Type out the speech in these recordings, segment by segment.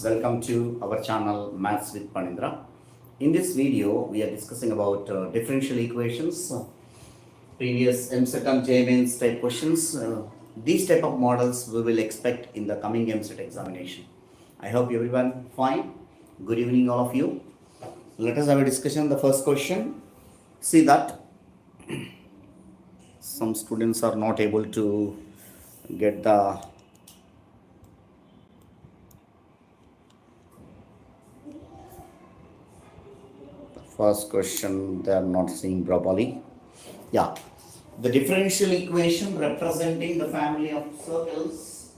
welcome to our channel Maths with Panindra. In this video, we are discussing about differential equations, previous eamcet and eamcet type questions. These type of models we will expect in the coming eamcet examination. I hope everyone fine. Good evening, all of you. Let us have a discussion. The first question. See that some students are not able to get the first question, they are not seeing properly. Yeah, the differential equation representing the family of circles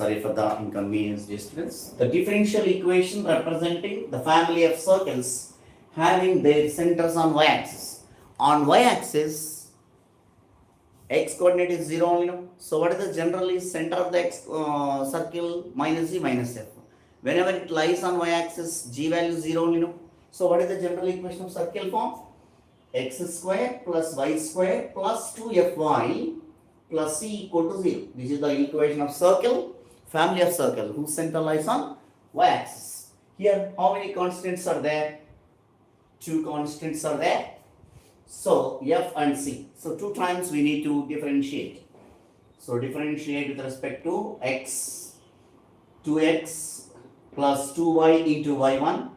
sorry for the inconvenience, dear students. The differential equation representing the family of circles having their centers on y-axis. On y-axis, x coordinate is 0 only. No? So what is the generally center of the circle? Minus g minus f. Whenever it lies on y-axis, g value is 0 only. No? So what is the general equation of circle form? X square plus y square plus 2fy plus c equal to 0. This is the equation of circle, family of circle whose center lies on y-axis. Here, how many constants are there? Two constants are there. So, f and c. So, two times we need to differentiate. So, differentiate with respect to x, 2x plus 2y into y1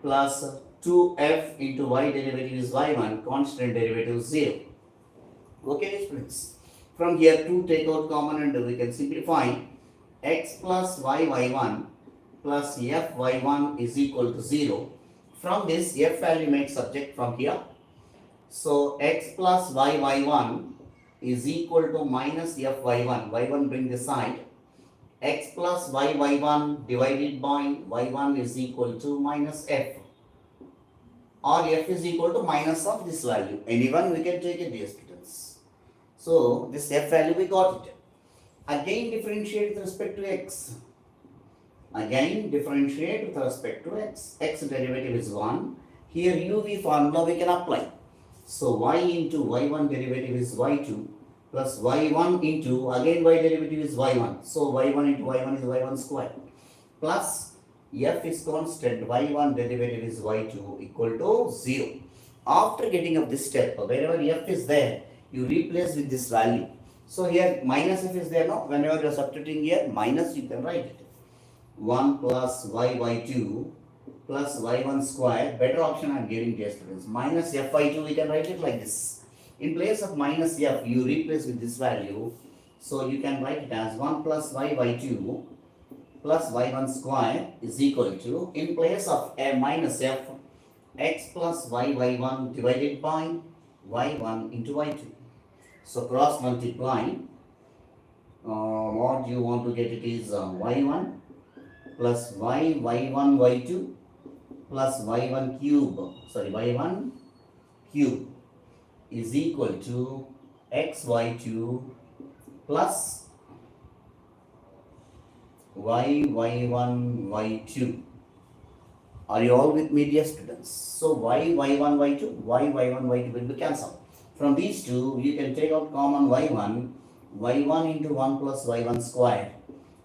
plus 2f into y derivative is y1, constant derivative is 0. Okay, students. From here, 2 take out common and we can simplify. X plus y1 plus f y1 is equal to 0. From this, f value makes subject from here. So, x plus y1 is equal to minus f y1. y1 bring this side. X plus y1 divided by y1 is equal to minus f. Or f is equal to minus of this value. Anyone we can take it, dear students. So, this f value we got it. Again differentiate with respect to x. Again differentiate with respect to x. X derivative is 1. Here uv formula we can apply. So, y into y1 derivative is y2 plus y1 into again y derivative is y1. So, y1 into y1 is y1 square plus f is constant, y1 derivative is y2 equal to 0. After getting up this step, wherever f is there, you replace with this value. So here minus f is there, no? Whenever you are substituting here, minus you can write it. 1 plus y2 plus y1 square. Better option I am giving, dear students. Minus f(y2) we can write it like this. In place of minus f, you replace with this value. So you can write it as 1 plus y2 plus y1 square is equal to, in place of a minus f, x plus y1 divided by y1 into y2. So cross multiply, what you want to get it is y1 plus y1 y2 plus y1 cube is equal to xy2 plus y1 y2. Are you all with me, dear students? So y1 y2 will be cancelled. From these two, you can take out common y1 into 1 plus y1 square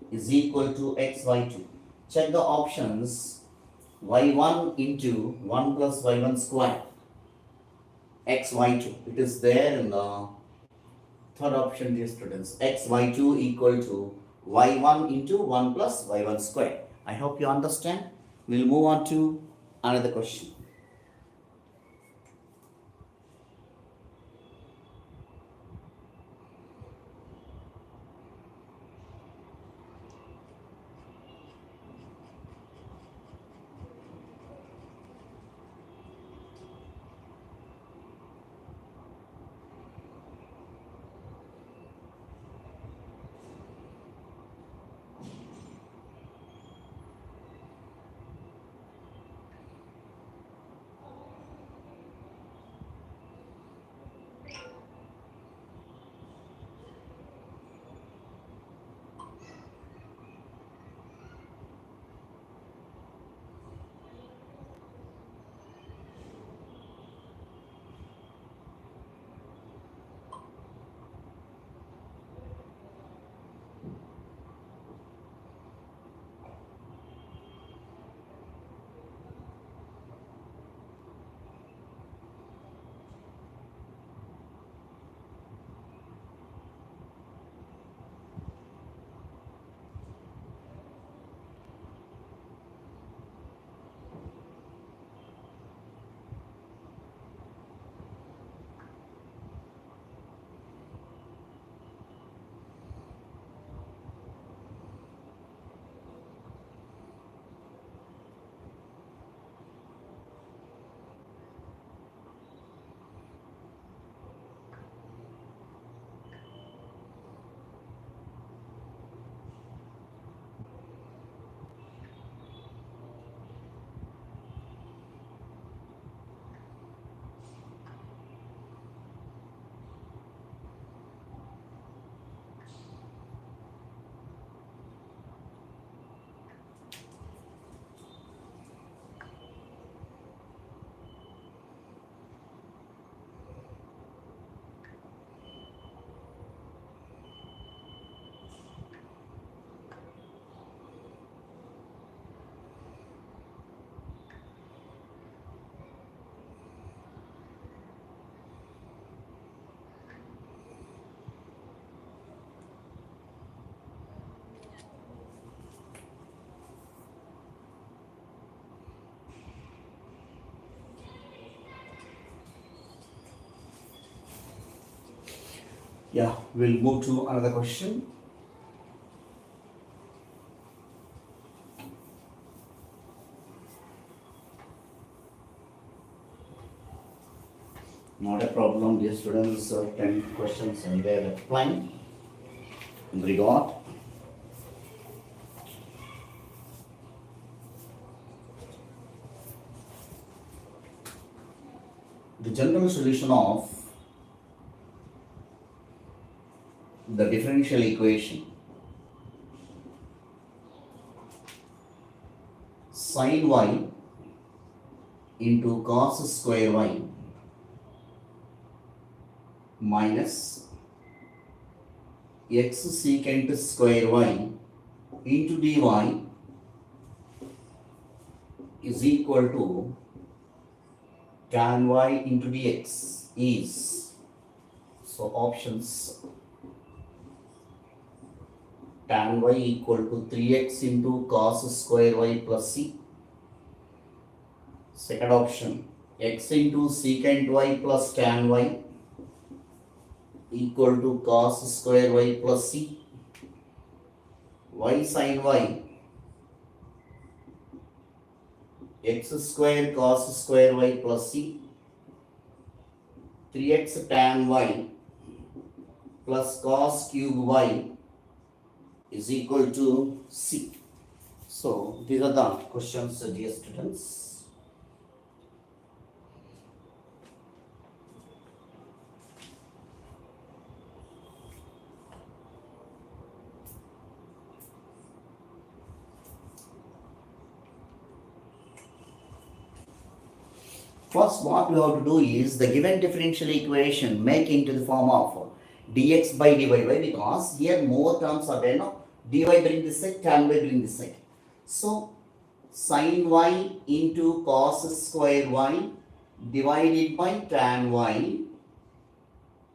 is equal to xy2. Check the options. Y1 into 1 plus y1 square xy2. It is there in the third option, dear students. xy2 equal to y1 into 1 plus y1 square. I hope you understand. We'll move on to another question. Yeah, we'll move to another question. Not a problem, dear students. 10 questions and they're applying in regard. The general solution of the differential equation sin y into cos square y minus x secant square y into dy is equal to tan y into dx is, so options, tan y equal to 3x into cos square y plus c. Second option, x into secant y plus tan y equal to cos square y plus c. Y sin y, x square cos square y plus c, 3x tan y plus cos cube y is equal to c. So these are the questions, dear students. First, what we have to do is the given differential equation make into the form of dx by dy, because here more terms are there, no? Dy bring this side, tan y bring this side. So, sin y into cos square y divided by tan y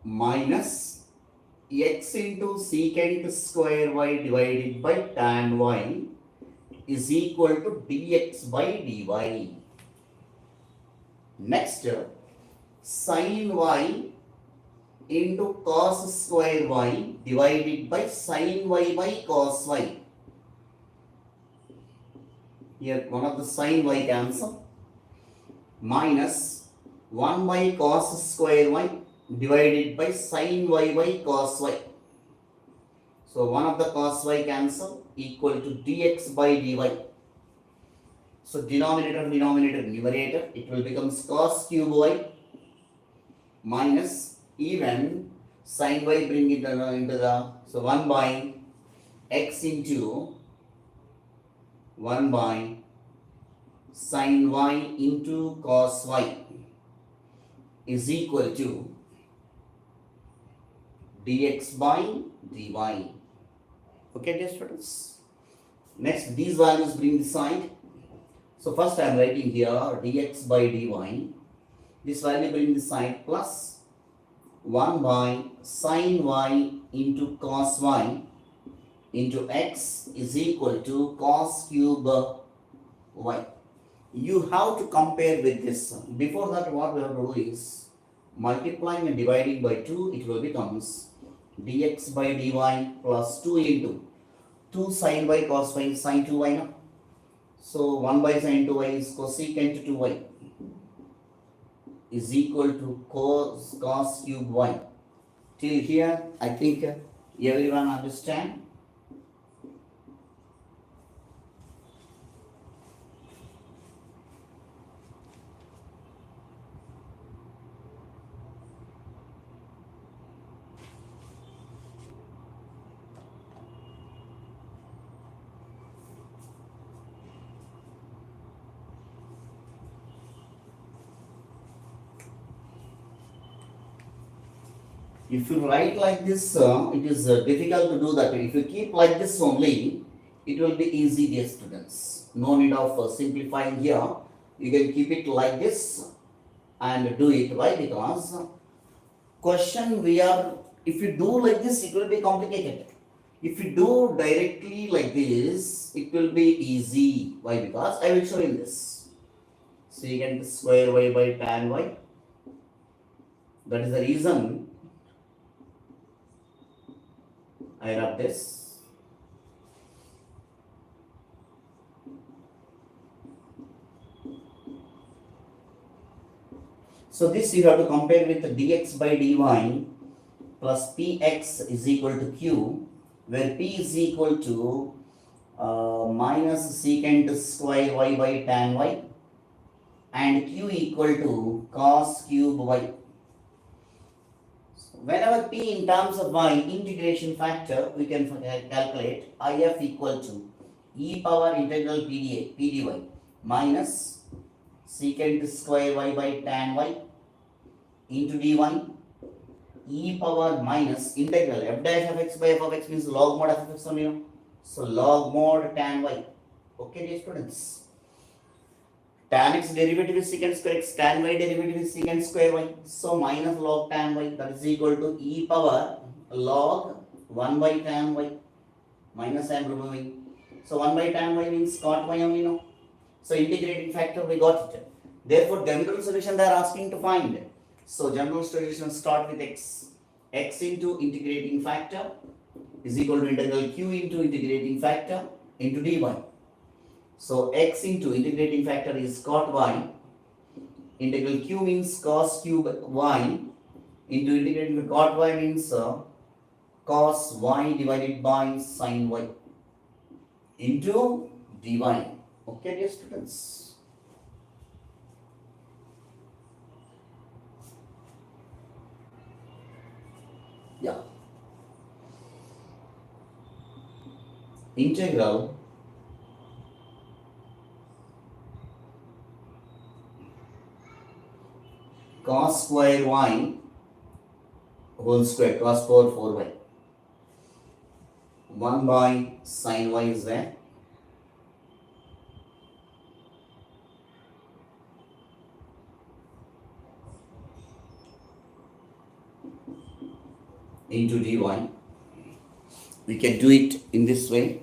minus x into secant square y divided by tan y is equal to dx by dy. Next, sin y into cos square y divided by sin y by cos y. Here one of the sin y cancel, minus 1 by cos square y divided by sin y by cos y. So one of the cos y cancel, equal to dx by dy. So denominator, numerator, it will become cos cube y minus even sin y bring it into the, so 1 by x into 1 by sin y into cos y is equal to dx by dy. Okay, dear students. Next, these values bring this side. So first I am writing here dx by dy. This value bring this side plus 1 by sin y into cos y into x is equal to cos cube y. You have to compare with this. Before that, what we have to do is multiplying and dividing by 2, it will becomes dx by dy plus 2 into 2 sin y cos y sin 2y. No? So 1 by sin 2y is cosecant 2y is equal to cos cube y. Till here, I think everyone understand? If you write like this, it is difficult to do that. If you keep like this only, it will be easy, dear students. No need of simplifying here. You can keep it like this and do it. Why? Because question we are, if you do like this, it will be complicated. If you do directly like this, it will be easy. Why? Because I will show you this. Secant square y by tan y. That is the reason I rub this. So this you have to compare with the dx by dy plus px is equal to q, where p is equal to minus secant square y by tan y and q equal to cos cube y. So whenever p in terms of y integration factor, we can calculate if equal to e power integral pdy minus secant square y by tan y into dy e power minus integral f dash of x by f of x means log mod f of x only. No? So log mod tan y. Okay, dear students. Tan x derivative is secant square x, tan y derivative is secant square y. So minus log tan y, that is equal to e power log 1 by tan y. Minus I am removing. So 1 by tan y means cot y only, no? So integrating factor we got it. Therefore general solution they are asking to find. So general solution start with x. X into integrating factor is equal to integral q into integrating factor into dy. So x into integrating factor is cot y. Integral q means cos cube y into integrating cot y means cos y divided by sin y into dy. Okay, dear students. Yeah. Integral cos square y whole square, cos power 4y. 1 by sin y is there. Into dy. We can do it in this way.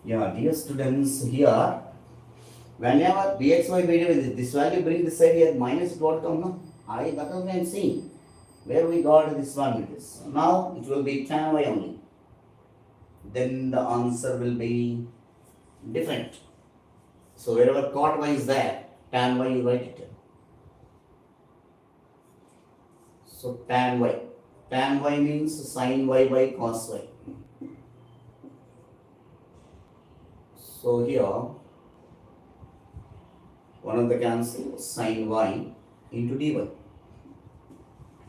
Yeah, dear students, here whenever dxy value is this value bring this side here minus it what come no? That is what I am seeing. Where we got this one with this. Now it will be tan y only. Then the answer will be different. So wherever cot y is there, tan y you write it. So tan y. Tan y means sin y by cos y. So here one of the cancel sin y into dy.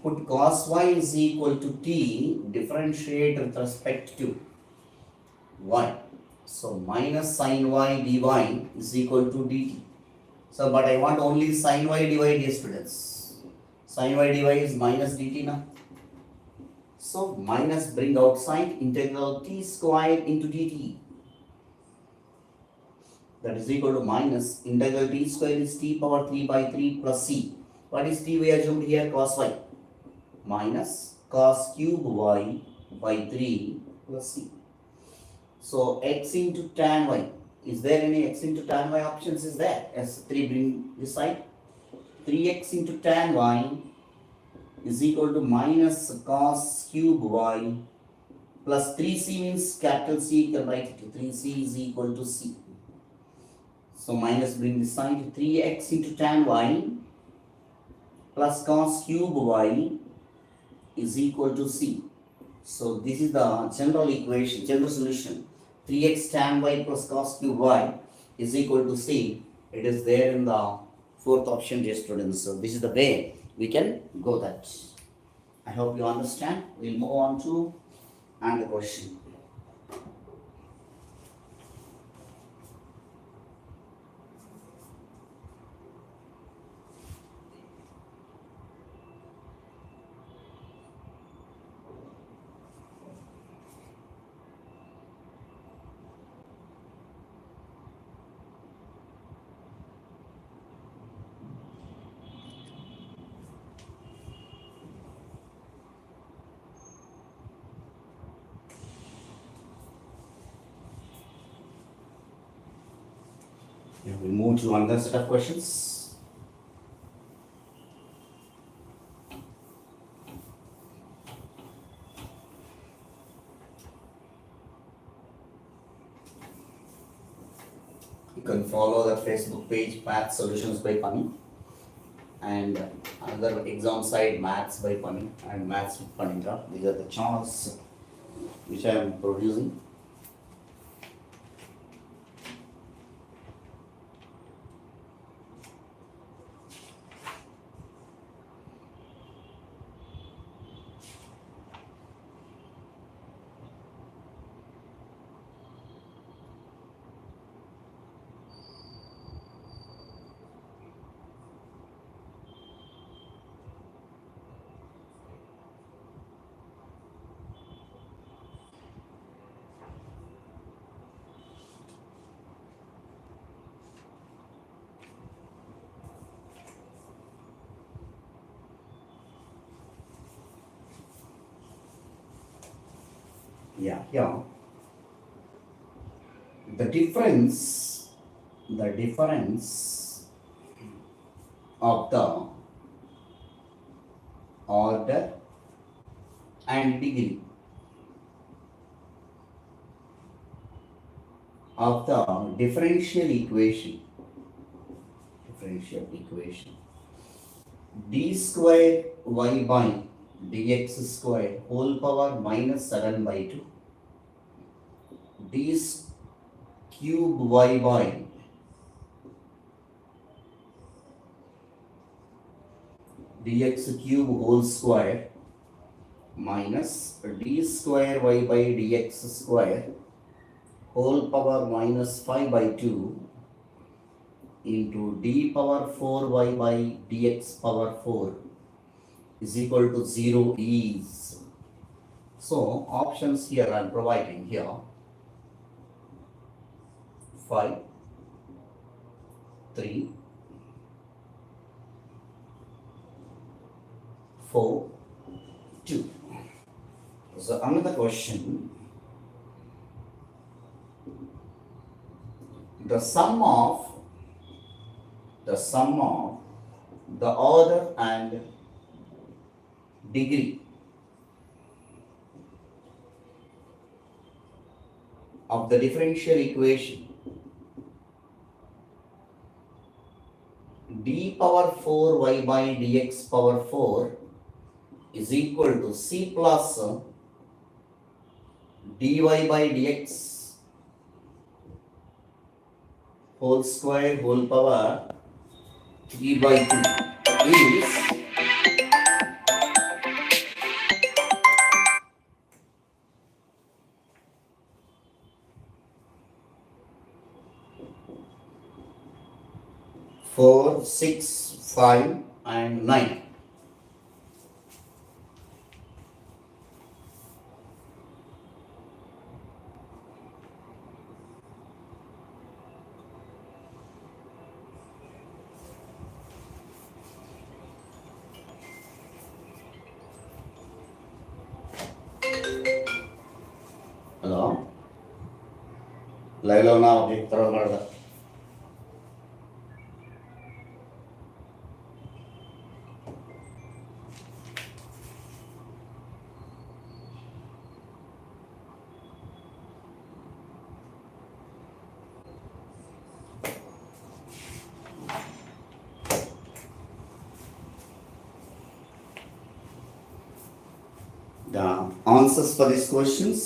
Put cos y is equal to t, differentiate with respect to y. So minus sin y dy is equal to dt. So but I want only sin y dy, dear students. Sin y dy is minus dt now. So minus bring outside integral t square into dt. That is equal to minus integral t square is t power 3 by 3 plus c. What is t we assumed here? Cos y. Minus cos cube y by 3 plus c. So x into tan y. Is there any x into tan y options is there? As 3 bring this side. 3x into tan y is equal to minus cos cube y plus 3c means capital C, you can write it. 3c is equal to c. So minus bring this side. 3x into tan y plus cos cube y is equal to c. So this is the general equation, general solution. 3x tan y plus cos cube y is equal to c. It is there in the fourth option, dear students. So this is the way we can go that. I hope you understand. We'll move on to another question. We move to another set of questions. You can follow the Facebook page Math Solutions by Pani, and another exam site Maths by Pani and Maths with Panindra. These are the charts which I am producing. Yeah. The difference of the order and degree of the differential equation d square y by dx square whole power minus 7 by 2 d cube y by dx cube whole square minus d square y by dx square whole power minus 5 by 2 into d power 4y by dx power 4 is equal to 0 is. So options here I am providing here 5, 3, 4, 2. So another question. The sum of the order and degree of the differential equation d power 4 y by dx power 4 is equal to c plus dy by dx whole square whole power 3 by 2 is 4, 6, 5 and 9. Hello? Live lo na object throw ಮಾಡ್ದ. The answers for these questions.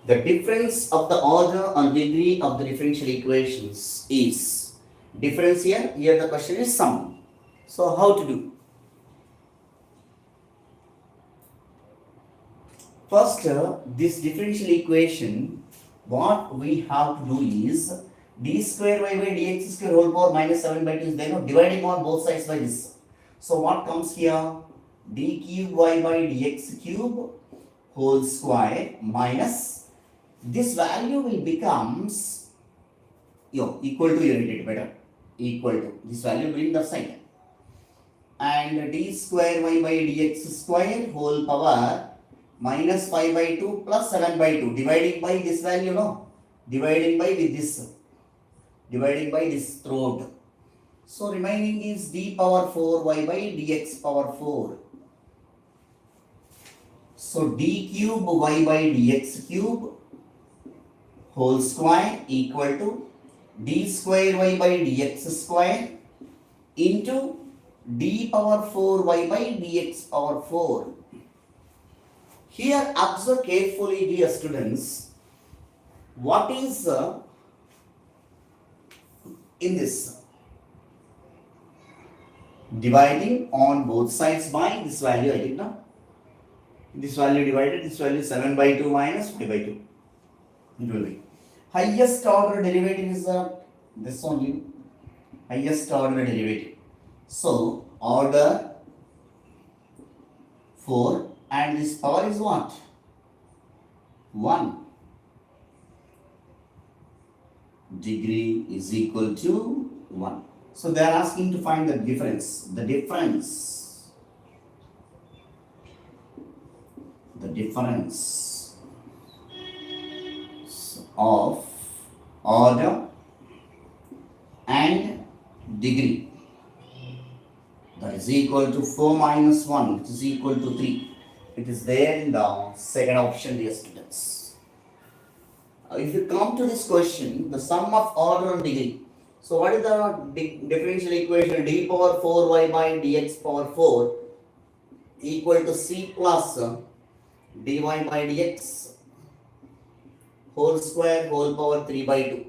The difference of the order and degree of the differential equations is difference here. Here the question is sum. So how to do? First, this differential equation, what we have to do is d square y by dx square whole power minus 7 by 2 is there, dividing on both sides by this. So what comes here? D cube y by dx cube whole square minus this value will becomes equal to, you read it better, equal to this value bring the side, and d square y by dx square whole power minus 5 by 2 plus 7 by 2 dividing by this value, no, dividing by with this, dividing by this throughout. So remaining is d power 4 y by dx power 4. So d cube y by dx cube whole square equal to d square y by dx square into d power 4 y by dx power 4. Here observe carefully, dear students, what is in this dividing on both sides by this value. I did not. This value divided, this value 7 by 2 minus 5 by 2. It will be. Highest order derivative is this only. Highest order derivative. So, order 4 and this power is what? 1. Degree is equal to 1. So, they are asking to find the difference. The difference of order and degree, that is equal to 4 minus 1, which is equal to 3. It is there in the second option, dear students. If you come to this question, the sum of order and degree. So what is the differential equation? D power 4y by dx power 4 equal to c plus dy by dx whole square whole power 3 by 2.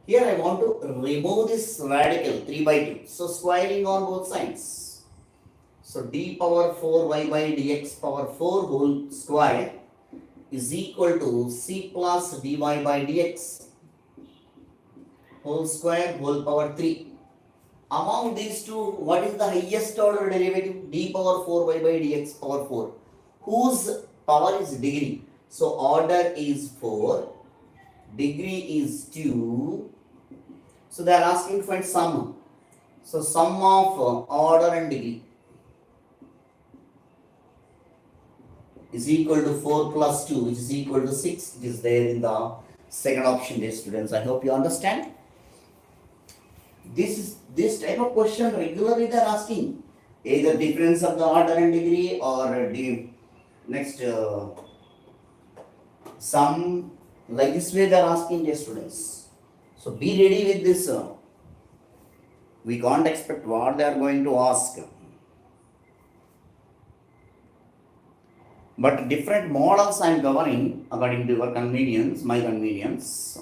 Here I want to remove this radical 3 by 2. So squaring on both sides. So d power 4y by dx power 4 whole square is equal to c plus dy by dx whole square whole power 3. Among these two, what is the highest order derivative? D power 4y by dx power 4. Whose power is degree? So order is 4, degree is 2. So they are asking to find sum. So sum of order and degree is equal to 4 plus 2, which is equal to 6. It is there in the second option, dear students. I hope you understand. This type of question regularly they are asking. Either difference of the order and degree or the next sum. Like this way they are asking, dear students. So be ready with this. We can't expect what they are going to ask. But different models I am covering according to your convenience, my convenience.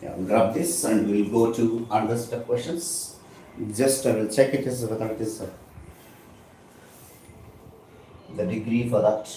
Yeah, we'll grab this and we'll go to another set of questions. Just I will check it is whether it is the degree for that.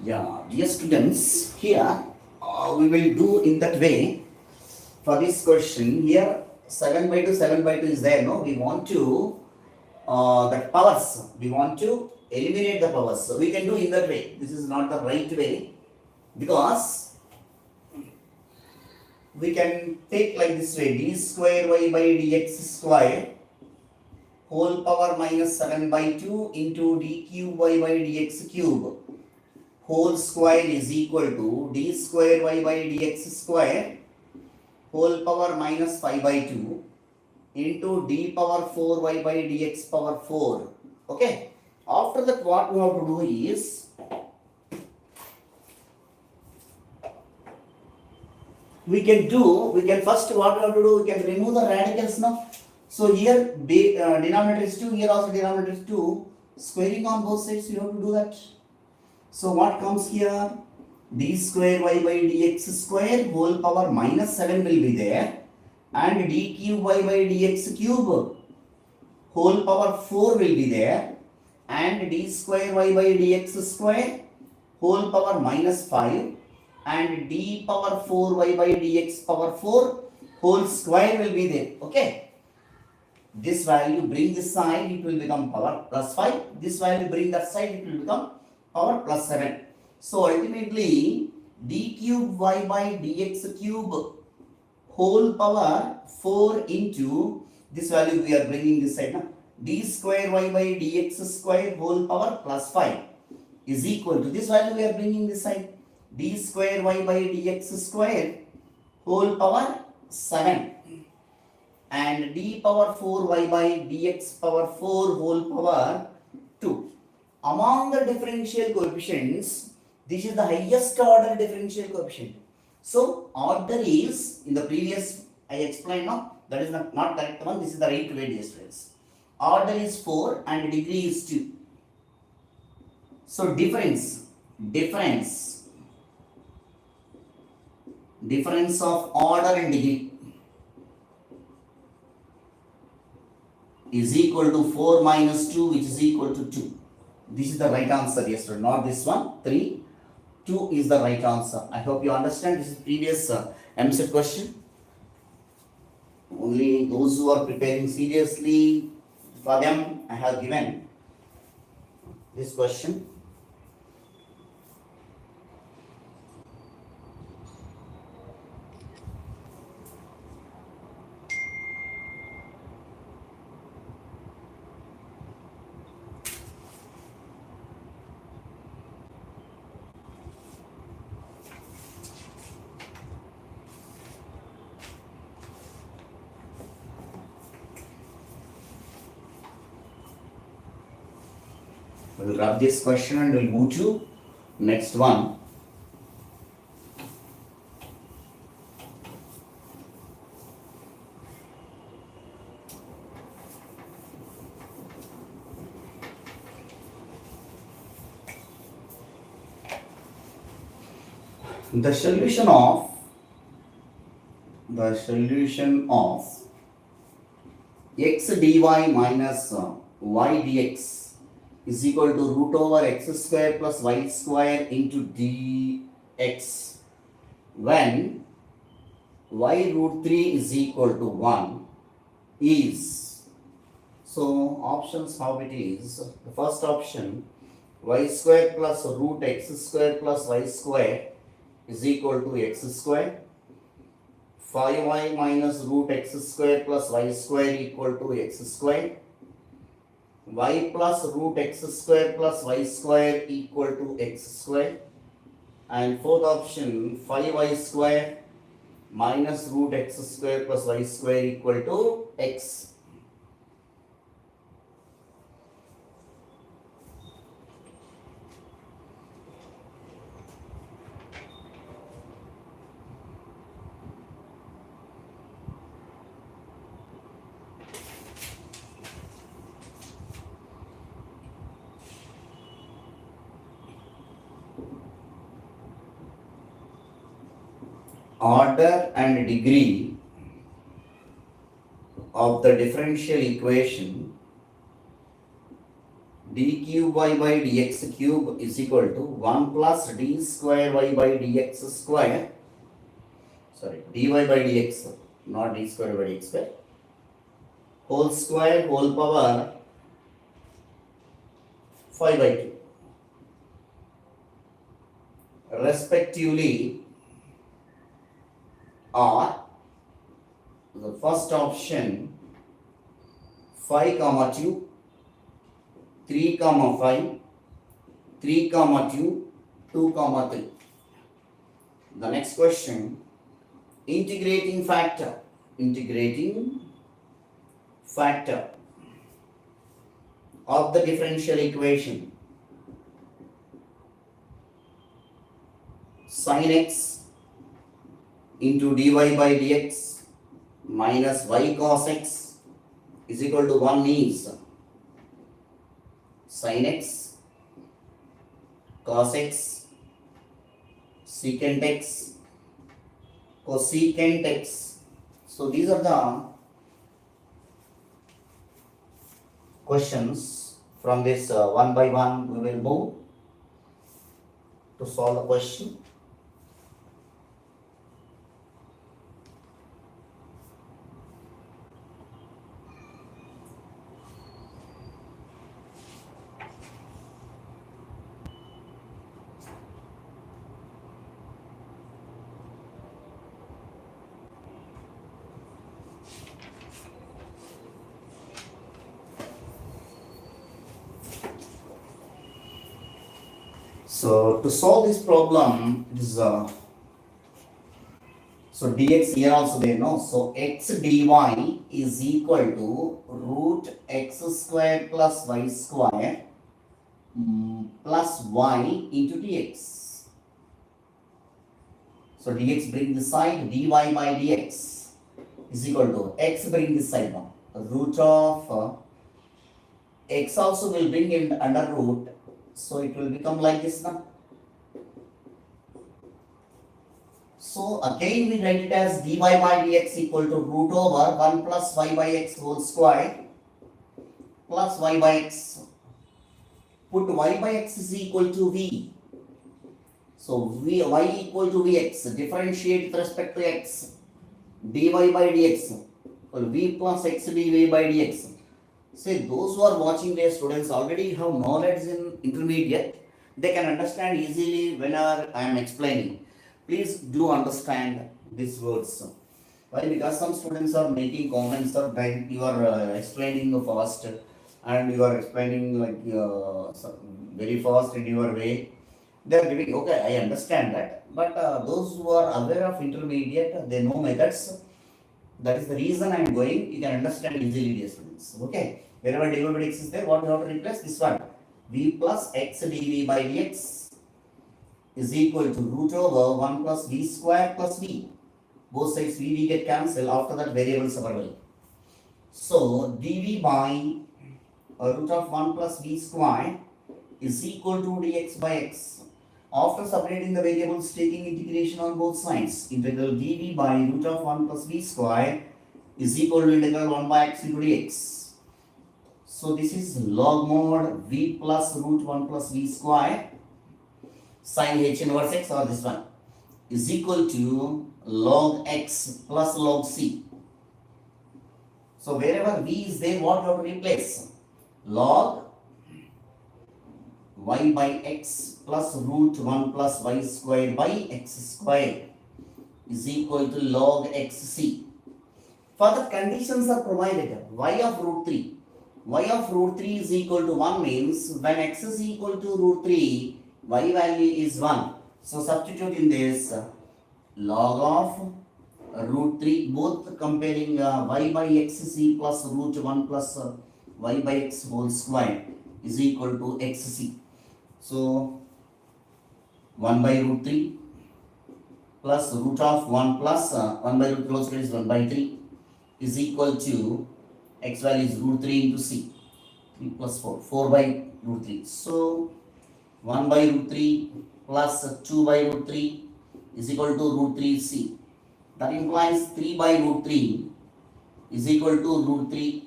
Yeah, dear students, here we will do in that way. For this question, here 7 by 2 is there, no? We want to, that powers, we want to eliminate the powers. So we can do in that way. This is not the right way, because we can take like this way, d square y by dx square whole power minus 7 by 2 into d cube y by dx cube whole square is equal to d square y by dx square whole power minus 5 by 2 into d power 4 y by dx power 4. Okay. After that, what we have to do is, we can first what we have to do, we can remove the radicals now. So here denominator is 2, here also denominator is 2. Squaring on both sides, you have to do that. So what comes here? d square y by dx square whole power minus 7 will be there, and d cube y by dx cube whole power 4 will be there, and d square y by dx square whole power minus 5, and d power 4 y by dx power 4 whole square will be there. Okay, this value bring this side, it will become power plus 5, this value bring that side, it will become power plus 7. So ultimately d cube y by dx cube whole power 4 into this value we are bringing this side now, d square y by dx square whole power plus 5 is equal to this value we are bringing this side, d square y by dx square whole power 7, and d power 4 y by dx power 4 whole power 2. Among the differential coefficients, this is the highest order differential coefficient. So order is, in the previous I explained now, that is not correct one, this is the right way, dear students. Order is 4 and degree is 2. So difference of order and degree is equal to 4 minus 2, which is equal to 2. This is the right answer, yes sir, not this one. 3, 2 is the right answer. I hope you understand. This is previous eamcet question. Only those who are preparing seriously, for them I have given this question. We will wrap this question and we'll move to next one. The solution of x dy minus y dx is equal to root over x square plus y square into dx when y root 3 is equal to 1 is. So options how it is. The first option, y square plus root x square plus y square is equal to x square. 5y minus root x square plus y square equal to x square. Y plus root x square plus y square equal to x square. And fourth option, 5y square minus root x square plus y square equal to x. Order and degree of the differential equation d cube y by dx cube is equal to 1 plus d square y by dx square, sorry, dy by dx, not d square by dx square, whole square whole power 5 by 2. Respectively are the first option 5 comma 2, 3 comma 5, 3 comma 2, 2 comma 3. The next question, integrating factor of the differential equation sin x into dy by dx minus y cos x is equal to 1 is sin x cos x secant x, cosecant x. So these are the questions. From this one by one we will move to solve the question. So to solve this problem, it is so dx here also they know. So x dy is equal to root x square plus y square plus y into dx. So dx bring this side, dy by dx is equal to x bring this side now. Root of x also will bring in under root. So it will become like this now. So again we write it as dy by dx equal to root over 1 plus y by x whole square plus y by x. Put y by x is equal to v. So y equal to vx. Differentiate with respect to x. dy by dx. Well, v plus x dy by dx. Say those who are watching their students already have knowledge in intermediate. They can understand easily whenever I am explaining. Please do understand these words. Why? Because some students are making comments or when you are explaining fast and you are explaining like very fast in your way. They are giving, okay, I understand that. But those who are aware of intermediate, they know methods. That is the reason I am going. You can understand easily, dear students. Okay. Wherever dy by dx is there, what we have to replace? This one. V plus x dv by dx is equal to root over 1 plus v square plus v. Both sides v get cancelled. After that, variables separately. So dv by root of 1 plus v square is equal to dx by x. After separating the variables, taking integration on both sides, integral dv by root of 1 plus v square is equal to integral 1 by x into dx. So this is log mod v plus root 1 plus v square sin h inverse x, or this one is equal to log x plus log c. So wherever v is there, what you have to replace? Log y by x plus root 1 plus y square by x square is equal to log xc. Further conditions are provided. Y of root 3. Y of root 3 is equal to 1 means when x is equal to root 3, y value is 1. So substitute in this log of root 3, both comparing y by xc plus root 1 plus y by x whole square is equal to xc. So 1 by root 3 plus root of 1 plus 1 by root 3 is 1 by 3 is equal to x value is root 3 into c. 3 plus 4, 4 by root 3. So 1 by root 3 plus 2 by root 3 is equal to root 3c. That implies 3 by root 3 is equal to root 3.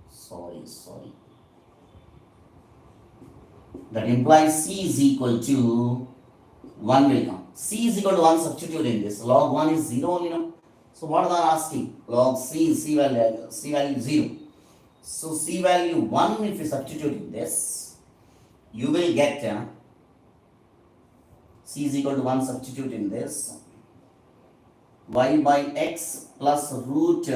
Sorry. That implies c is equal to 1 will come. C is equal to 1, substitute in this. Log 1 is 0 only now. So what are they asking? Log c value is 0. So c value 1, if you substitute in this, you will get c is equal to 1, substitute in this, y by x plus root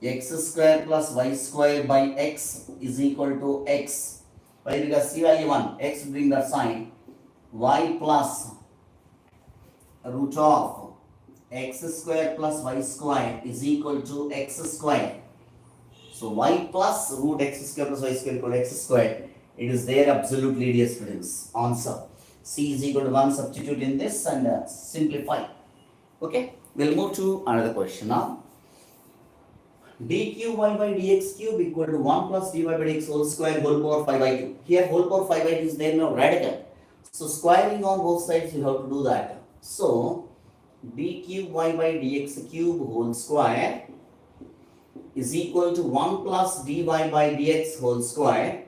x square plus y square by x is equal to x. Why? Because c value 1, x bring that sign, y plus root of x square plus y square is equal to x square. So y plus root x square plus y square equal to x square. It is there absolutely, dear students. Answer. C is equal to 1, substitute in this and simplify. Okay. We'll move to another question now. dq y by dx cube equal to 1 plus dy by dx whole square whole power 5 by 2. Here whole power 5 by 2 is there now, radical. So squaring on both sides, you have to do that. So d cube y by dx cube whole square is equal to 1 plus dy by dx whole square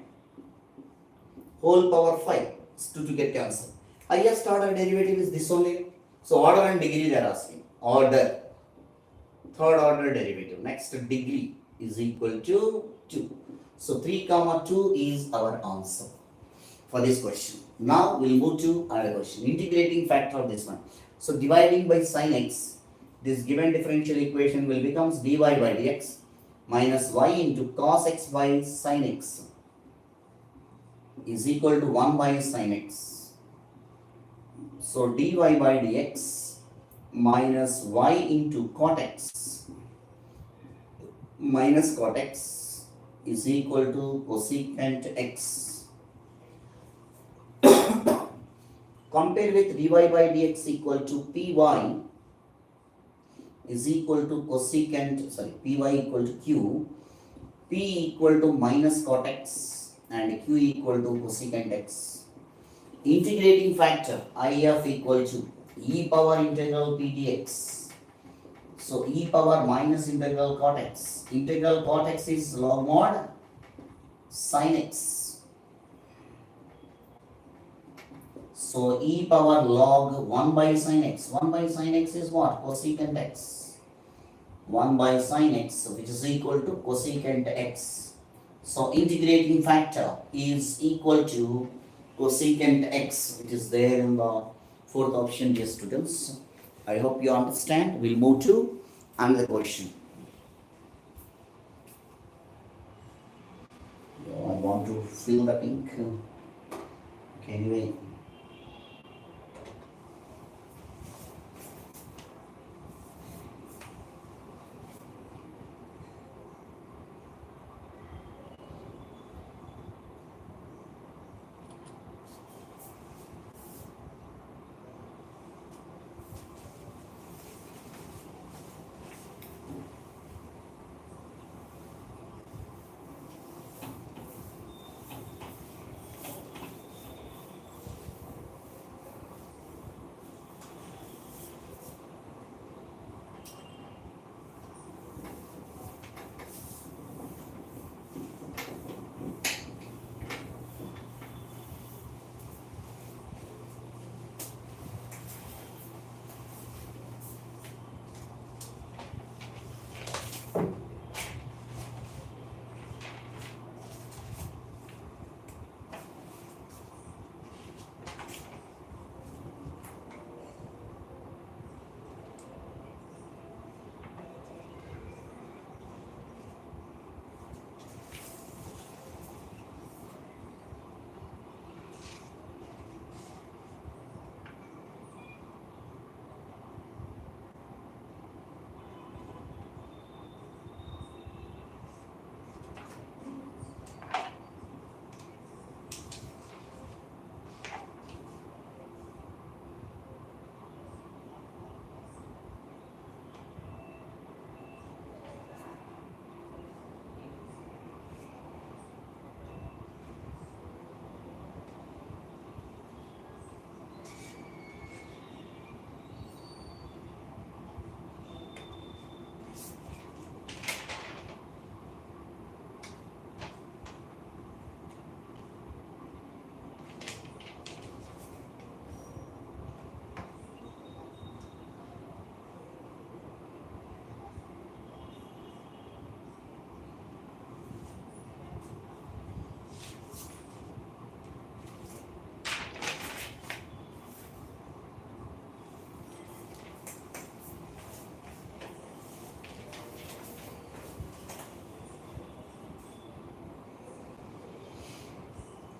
whole power 5. To get cancelled. Highest order derivative is this only. So order and degree they are asking. Order. Third order derivative. Next degree is equal to 2. So 3 comma 2 is our answer for this question. Now we'll move to another question. Integrating factor of this one. So dividing by sin x, this given differential equation will become dy by dx minus y into cos x by sin x is equal to 1 by sin x. So dy by dx minus y into cot x minus cot x is equal to cosecant x. Compare with dy by dx equal to py is equal to py equal to q, p equal to minus cot x and q equal to cosecant x. Integrating factor if equal to e power integral p dx. So e power minus integral cot x. Integral cot x is log mod sin x. So e power log 1 by sin x. 1 by sin x is what? Cosecant x. 1 by sin x, which is equal to cosecant x. So integrating factor is equal to cosecant x, which is there in the fourth option, dear students. I hope you understand. We'll move to another question. I want to fill the ink. Okay, anyway.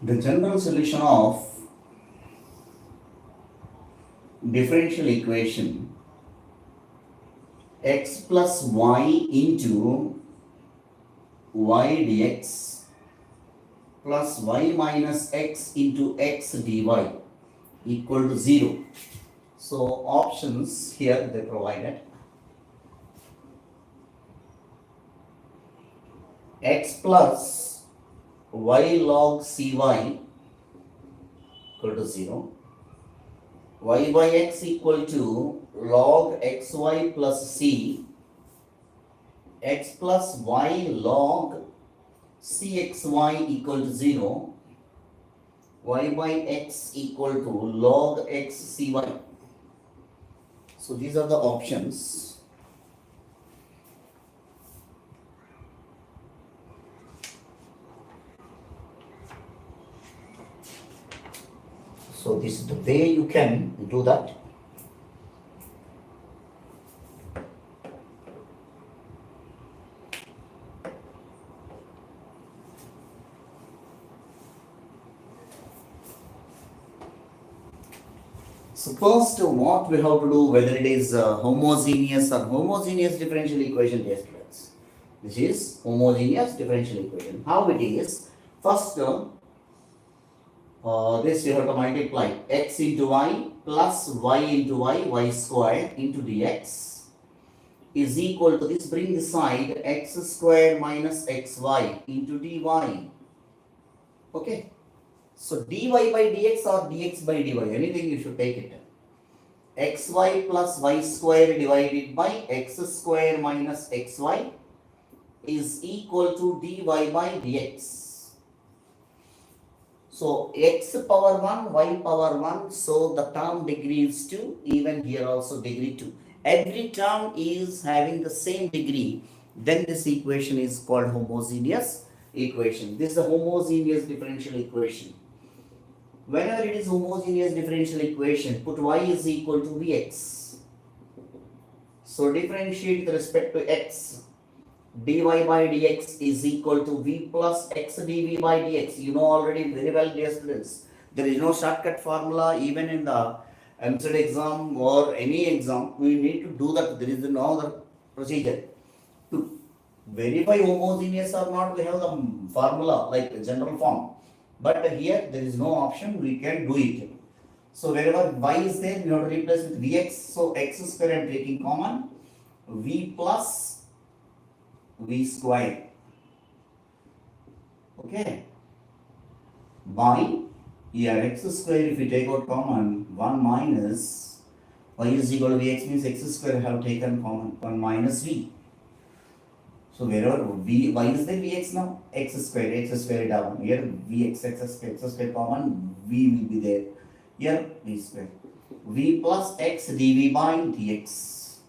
The general solution of differential equation x plus y into y dx plus y minus x into x dy equal to 0. So options here they provided. X plus y log cy equal to 0. Y by x equal to log xy plus c, x plus y log cxy equal to 0, y by x equal to log x cy. So these are the options. So this is the way you can do that. So first, what we have to do, whether it is homogeneous or homogeneous differential equation, dear students. This is homogeneous differential equation. How it is? First, this you have to multiply x into y plus y into y square into dx is equal to this. Bring this side x square minus xy into dy. Okay. So dy by dx or dx by dy, anything you should take it. Xy plus y square divided by x square minus xy is equal to dy by dx. So x power 1, y power 1, so the term degree is 2, even here also degree 2. Every term is having the same degree, then this equation is called homogeneous equation. This is a homogeneous differential equation. Whenever it is homogeneous differential equation, put y is equal to vx. So differentiate with respect to x. dy by dx is equal to v plus x dv by dx. You know already very well, dear students. There is no shortcut formula even in the eamcet exam or any exam. We need to do that. There is no other procedure. To verify homogeneous or not, we have the formula like the general form. But here there is no option, we can do it. So wherever y is there, we have to replace with vx. So x square I am taking common. V plus v square. Okay. By here x square, if we take out common, 1 minus y is equal to vx means x square I have taken common, 1 minus v. So wherever v, y is there, vx now, x square down. Here vx, x square common, v will be there. Here v square. V plus x dv by dx.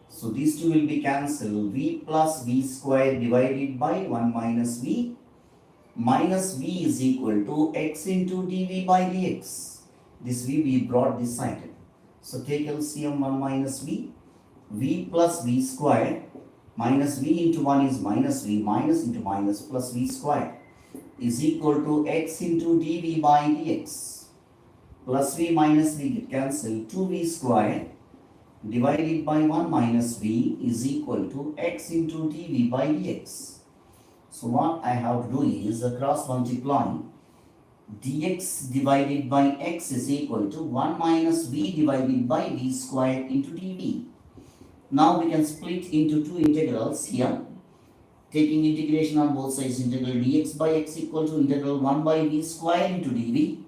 So these two will be cancelled. V plus v square divided by 1 minus v. Minus v is equal to x into dv by dx. This v we brought this side. So take LCM 1 minus v. V plus v square. Minus v into 1 is minus v, minus into minus plus v square is equal to x into dv by dx. Plus v minus v get cancelled. 2v square divided by 1 minus v is equal to x into dv by dx. So what I have to do is cross multiply. Dx divided by x is equal to 1 minus v divided by v square into dv. Now we can split into two integrals here. Taking integration on both sides, integral dx by x equal to integral 1 by v square into dv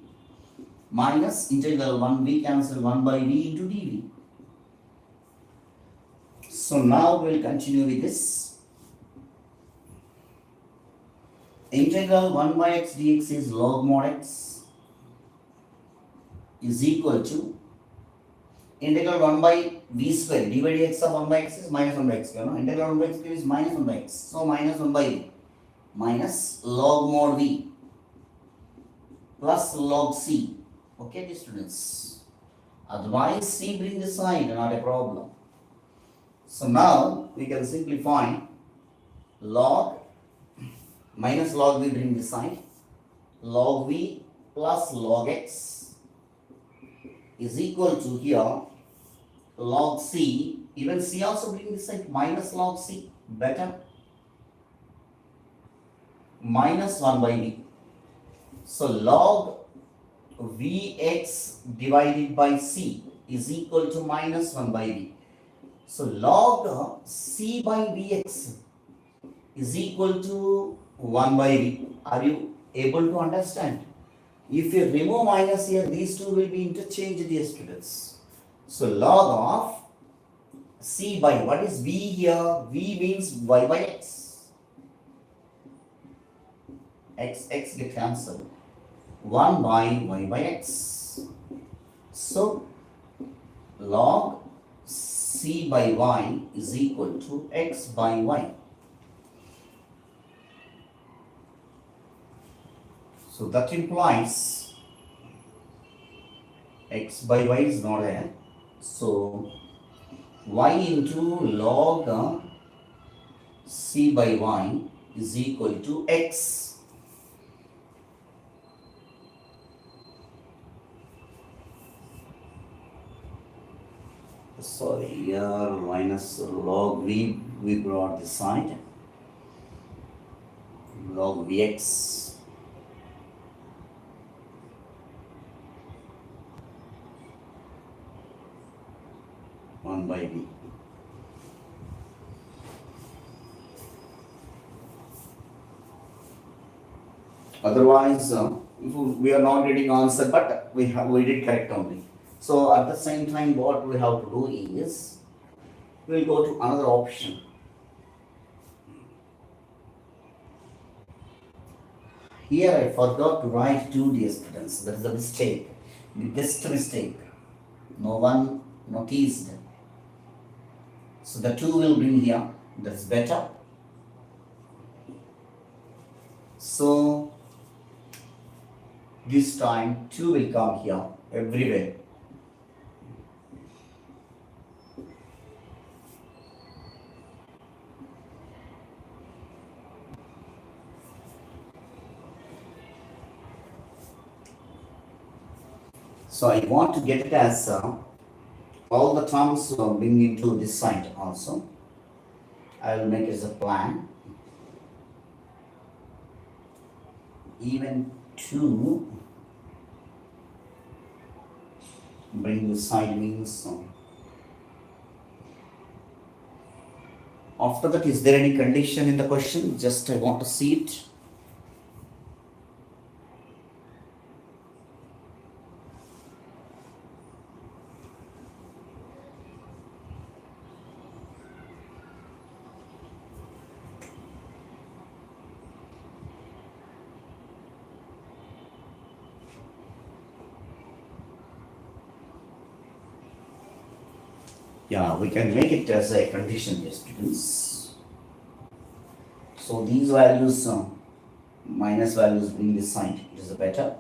minus integral 1v cancel 1 by v into dv. So now we will continue with this. Integral 1 by x dx is log mod x is equal to integral 1 by v square d by dx of 1 by x is minus 1 by x. Integral 1 by x is minus 1 by x. So minus 1 by v minus log mod v plus log c. Okay, dear students. Otherwise, c bring this side, not a problem. So now we can simplify log minus log v bring this side. Log v plus log x is equal to here log c, even c also bring this side, minus log c, better, minus 1 by v. So log vx divided by c is equal to minus 1 by v. So log c by vx is equal to 1 by v. Are you able to understand? If you remove minus here, these two will be interchanged, dear students. So log of c by, what is v here? V means y by x. X get cancelled. 1 by y by x. So log c by y is equal to x by y. So that implies x by y is not there. So y into log c by y is equal to x. Sorry, here minus log v, we brought this side. Log vx. One by v. Otherwise, we are not getting answer, but we did correct only. So at the same time, what we have to do is, we will go to another option. Here I forgot to write 2, dear students. That is a mistake. The best mistake. No one noticed. So the 2 will bring here. That's better. So this time 2 will come here everywhere. So I want to get it as all the terms bring into this side also. I will make it as a plan. Even 2 bring this side means. After that, is there any condition in the question? Just I want to see it. Yeah, we can make it as a condition, dear students. So these values, minus values bring this side, it is better.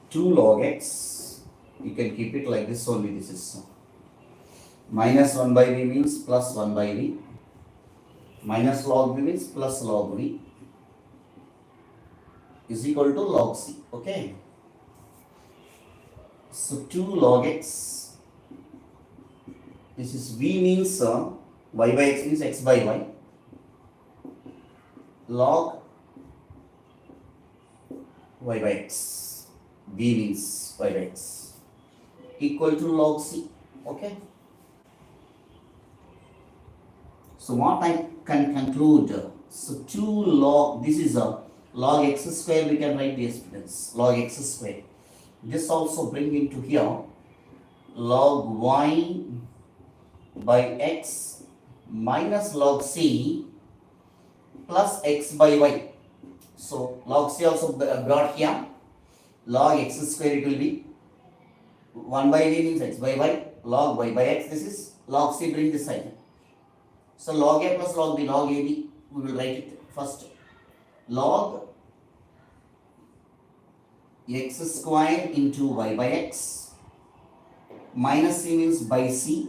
2 log x, you can keep it like this only, this is minus 1 by v means plus 1 by v, minus log v means plus log v is equal to log c, okay. So 2 log x, this is v means y by x means x by y, log y by x, v means y by x, equal to log c, okay. So what I can conclude, so 2 log, this is a log x square, we can write the students, log x square. This also bring into here log y by x minus log c plus x by y. So log c also brought here. Log x square it will be 1 by v means x by y. Log y by x, this is log c, bring this side. So log a plus log b, log ab, we will write it first. Log x square into y by x minus c means by c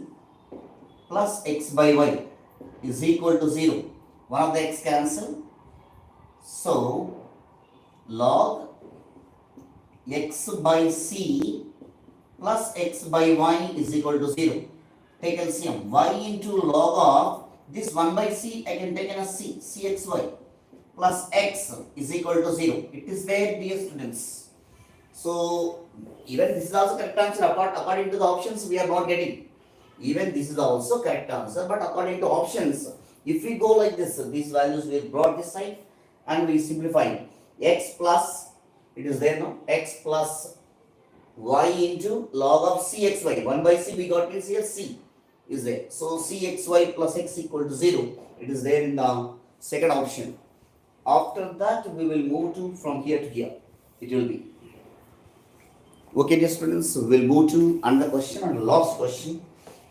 plus x by y is equal to 0. One of the x cancel. So log x by c plus x by y is equal to 0. Take LCM. Y into log of this 1 by c, I can take as c, cxy plus x is equal to 0. It is there, dear students. So even this is also correct answer. According to the options, we are not getting. Even this is also correct answer, but according to options, if we go like this, these values we brought this side and we simplify. x plus, it is there now, x plus y into log of cxy. 1 by c we got is here, c is there. So cxy plus x equal to 0. It is there in the second option. After that we will move to from here to here. It will be. Okay, dear students, we will move to another question and last question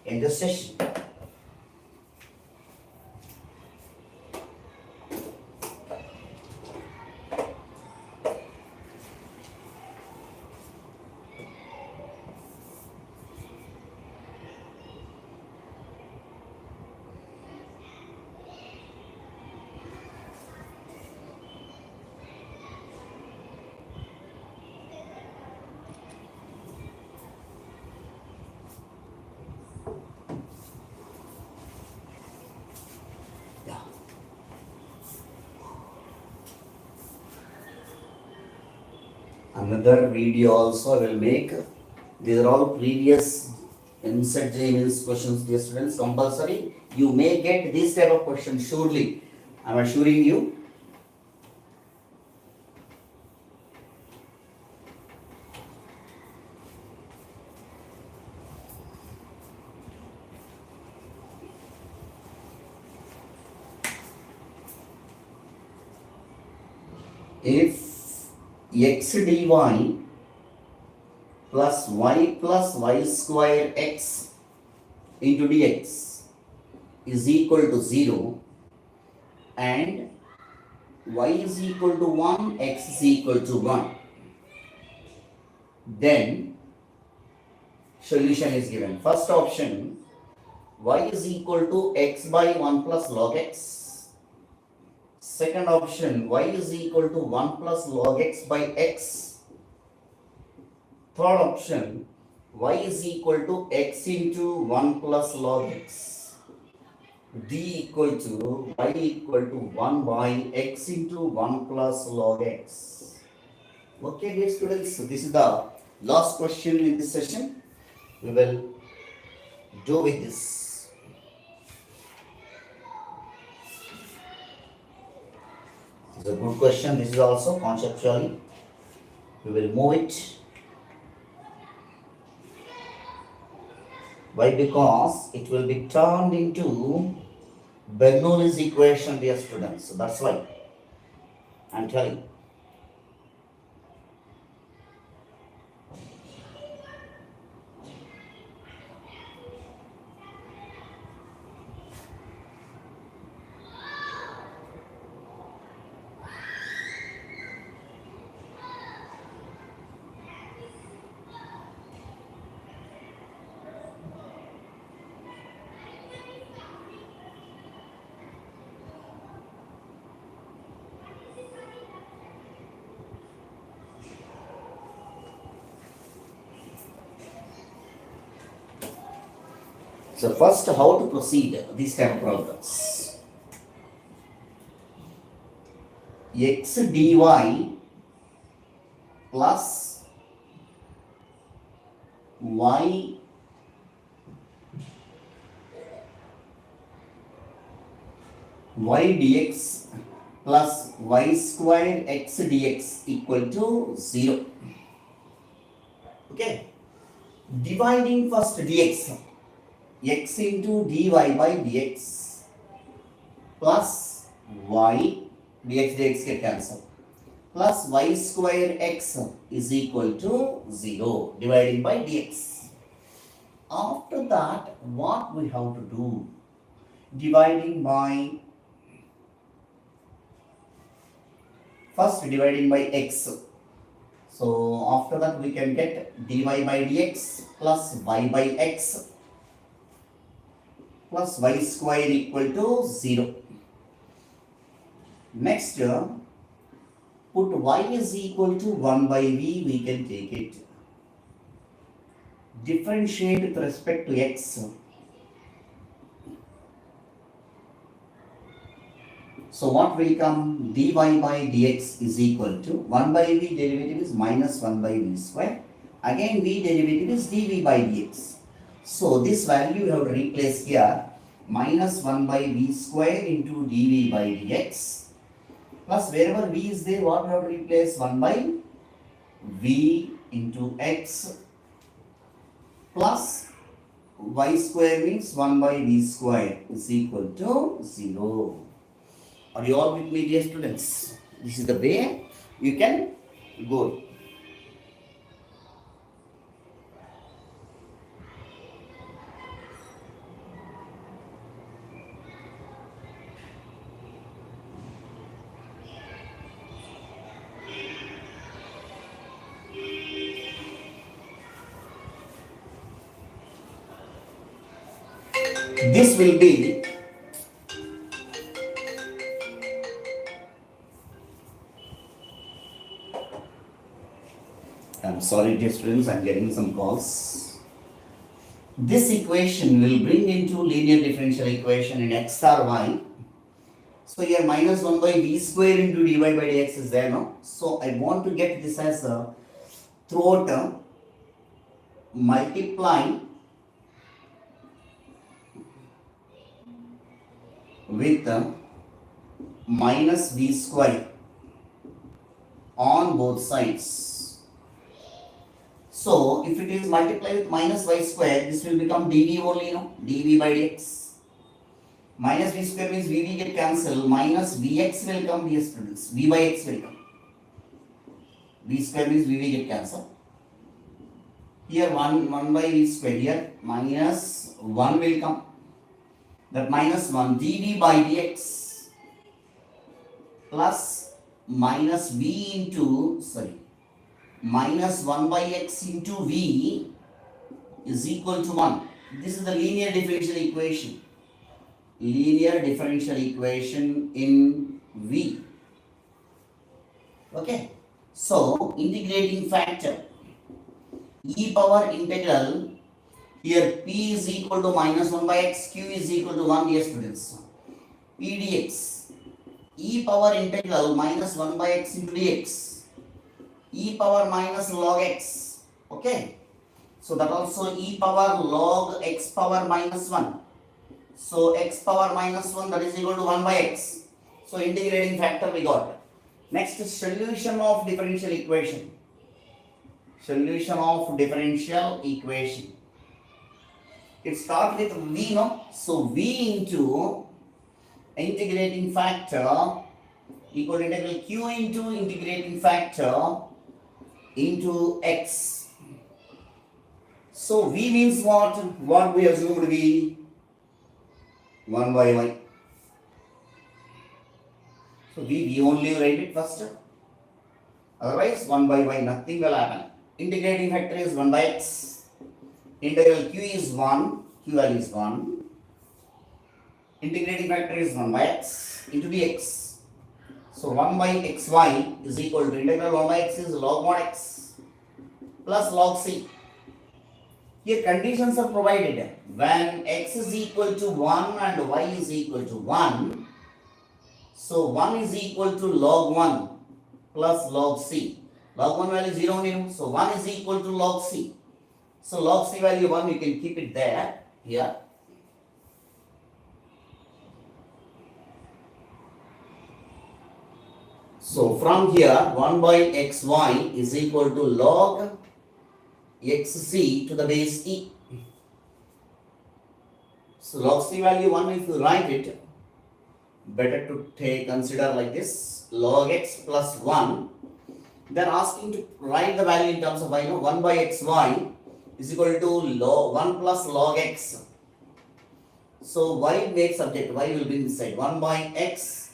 in this session. Another video also I will make. These are all previous eamcet means questions, dear students. Compulsory. You may get this type of question surely. I am assuring you. If x dy plus y square x into dx is equal to 0 and y is equal to 1, x is equal to 1, then solution is given. First option, y is equal to x by 1 plus log x. Second option, y is equal to 1 plus log x by x. Third option, y is equal to x into 1 plus log x. D equal to y equal to 1 by x into 1 plus log x. Okay, dear students, so this is the last question in this session. We will do with this. It's a good question. This is also conceptually. We will move it. Why? Because it will be turned into Bernoulli's equation, dear students. So that's why I'm telling. So first, how to proceed these type of problems. X dy plus y dx plus y square x dx equal to 0. Okay. Dividing first dx. X into dy by dx plus y dx get cancelled plus y square x is equal to 0 dividing by dx. After that, what we have to do? Dividing by, first dividing by x. So after that we can get dy by dx plus y by x plus y square equal to 0. Next, put y is equal to 1 by v, we can take it. Differentiate with respect to x. So what will come? Dy by dx is equal to 1 by v derivative is minus 1 by v square. Again v derivative is dv by dx. So this value you have to replace here, minus 1 by v square into dv by dx plus wherever v is there, what we have to replace? 1 by v into x plus y square means 1 by v square is equal to 0. Are you all with me, dear students? This is the way you can go. This will be I'm sorry, dear students, I'm getting some calls. This equation will bring into linear differential equation in x star y. So here minus 1 by v square into dy by dx is there, no? So I want to get this as a throughout term multiplying with minus v square on both sides. So if it is multiplied with minus y square, this will become dv only, no? dv by dx. Minus v square means vv get cancelled, minus vx will come, dear students. V by x will come. V square means vv get cancelled. Here 1 by v square, here minus 1 will come. That minus 1 dv by dx plus minus v into, minus 1 by x into v is equal to 1. This is the linear differential equation. Linear differential equation in v. Okay. So, integrating factor e power integral, here p is equal to minus 1 by x, q is equal to 1, dear students. p dx, e power integral minus 1 by x into dx, e power minus log x. Okay. So that also e power log x power minus 1. So x power minus 1, that is equal to 1 by x. So integrating factor we got. Next is solution of differential equation. Solution of differential equation. It starts with v, no? So v into integrating factor equal to integral q into integrating factor into x. So v means what? What we assumed v? 1 by y. So we only write it first. Otherwise 1 by y, nothing will happen. Integrating factor is 1 by x. Integral q is 1. Q value is 1. Integrating factor is 1 by x into dx. So 1 by xy is equal to integral 1 by x is log mod x plus log c. Here conditions are provided. When x is equal to 1 and y is equal to 1, so 1 is equal to log 1 plus log c. Log 1 value 0 only, so 1 is equal to log c. So log c value 1, you can keep it there, here. So from here, 1 by xy is equal to log xc to the base e. So log c value 1, if you write it, better to consider like this, log x plus 1. They are asking to write the value in terms of y, 1 by xy is equal to log 1 plus log x. So y makes subject, y will be inside. 1 by x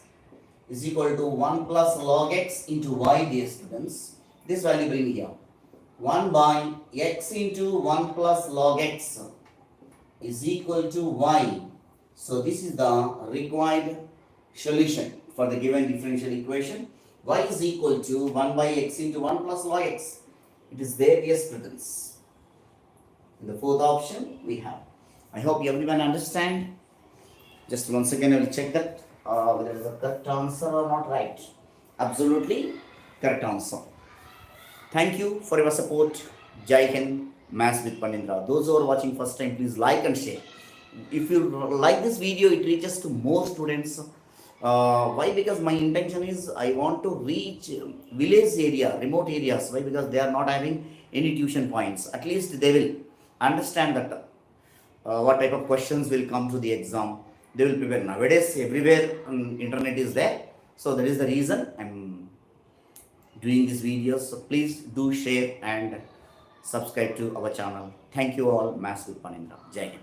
is equal to 1 plus log x into y, dear students. This value bring here. 1 by x into 1 plus log x is equal to y. So this is the required solution for the given differential equation. Y is equal to 1 by x into 1 plus log x. It is there, dear students. In the fourth option we have. I hope everyone understand. Just once again I will check that whether it is a correct answer or not, right. Absolutely correct answer. Thank you for your support. Jai Hind, Maths with Panindra. Those who are watching first time, please like and share. If you like this video, it reaches to more students. Why? Because my intention is I want to reach village area, remote areas. Why? Because they are not having any tuition points. At least they will understand that what type of questions will come to the exam. They will prepare. Nowadays, everywhere internet is there. So that is the reason I'm doing these videos. So please do share and subscribe to our channel. Thank you all. Mass with Panindra. Jai Hind.